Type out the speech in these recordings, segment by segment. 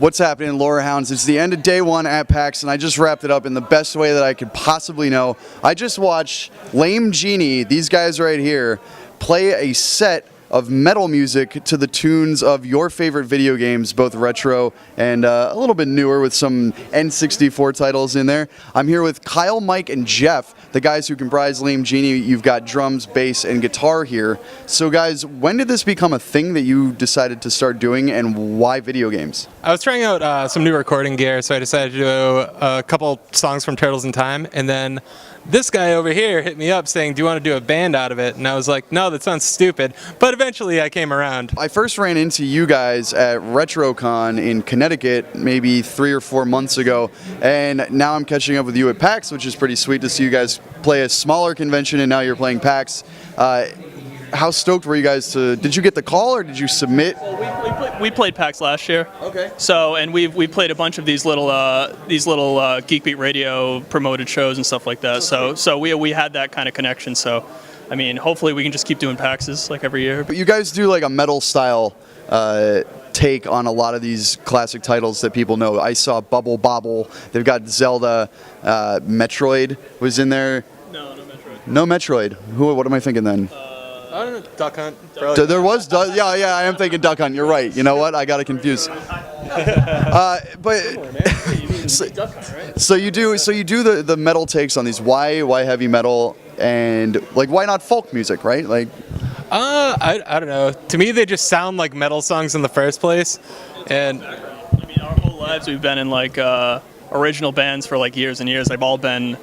What's happening, Lore Hounds? It's the end of day one at PAX, and I just wrapped it up in the best way that I could possibly know. I just watched Lame Genie, these guys right here, play a set of metal music to the tunes of your favorite video games, both retro and a little bit newer with some N64 titles in there. I'm here with Kyle, Mike, and Jeff, the guys who comprise Lame Genie. You've got drums, bass, and guitar here. So guys, when did this become a thing that you decided to start doing, and why video games? I was trying out some new recording gear, so I decided to do a couple songs from Turtles in Time, and then this guy over here hit me up saying, do you want to do a band out of it? And I was like, no, that sounds stupid. But eventually I came around. I first ran into you guys at RetroCon in Connecticut maybe 3 or 4 months ago, and now I'm catching up with you at PAX, which is pretty sweet to see you guys play a smaller convention, and now you're playing PAX. How stoked were you guys to? Did you get the call or did you submit? Well, we played PAX last year. Okay. So and we played a bunch of these little Geek Beat Radio promoted shows and stuff like that. So we had that kind of connection. So I mean, hopefully we can just keep doing PAXs like every year. But you guys do like a metal style take on a lot of these classic titles that people know. I saw Bubble Bobble. They've got Zelda. Metroid was in there. No Metroid. No Metroid. What am I thinking then? I don't know, Duck Hunt. There was, yeah, I am thinking Duck Hunt. You're right. You know what? I got it confused. So you do the metal takes on these. Why heavy metal, and like why not folk music, right? Like, I don't know. To me, they just sound like metal songs in the first place, and I mean, our whole lives we've been in like original bands for like years and years. They've all been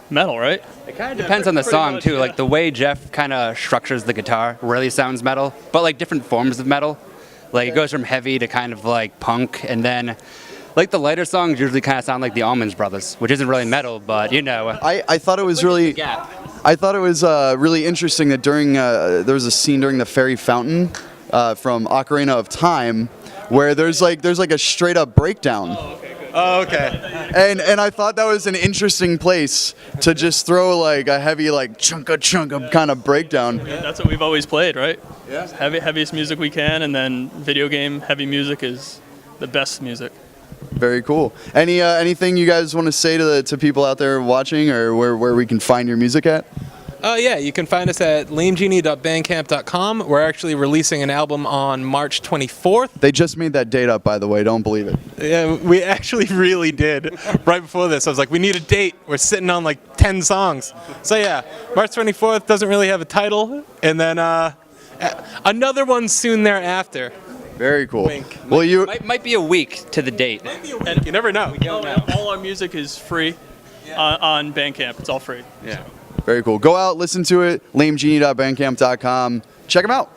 metal, right? It kind of depends on the song too. Like the way Jeff kind of structures the guitar really sounds metal, but like different forms of metal. Like it goes from heavy to kind of like punk, and then like the lighter songs usually kind of sound like the Allman Brothers, which isn't really metal, but you know. I thought it was really. I thought it was really interesting that during there was a scene during the Fairy Fountain from Ocarina of Time where there's like a straight up breakdown. oh, okay. And I thought that was an interesting place to just throw like a heavy like chunka kind of breakdown. Yeah, that's what we've always played, right? Yeah. Heaviest music we can, and then video game heavy music is the best music. Very cool. Anything you guys want to say to people out there watching, or where we can find your music at? Yeah, you can find us at lamegenie.bandcamp.com. We're actually releasing an album on March 24th. They just made that date up, by the way. Don't believe it. Yeah, we actually really did. Right before this, I was like, we need a date. We're sitting on like 10 songs. So yeah, March 24th doesn't really have a title. And then another one soon thereafter. Very cool. Wink. Well, you Might be a week to the date. You never know. All our music is free on Bandcamp. It's all free. Yeah. Very cool. Go out, listen to it. lamegenie.bandcamp.com. Check them out.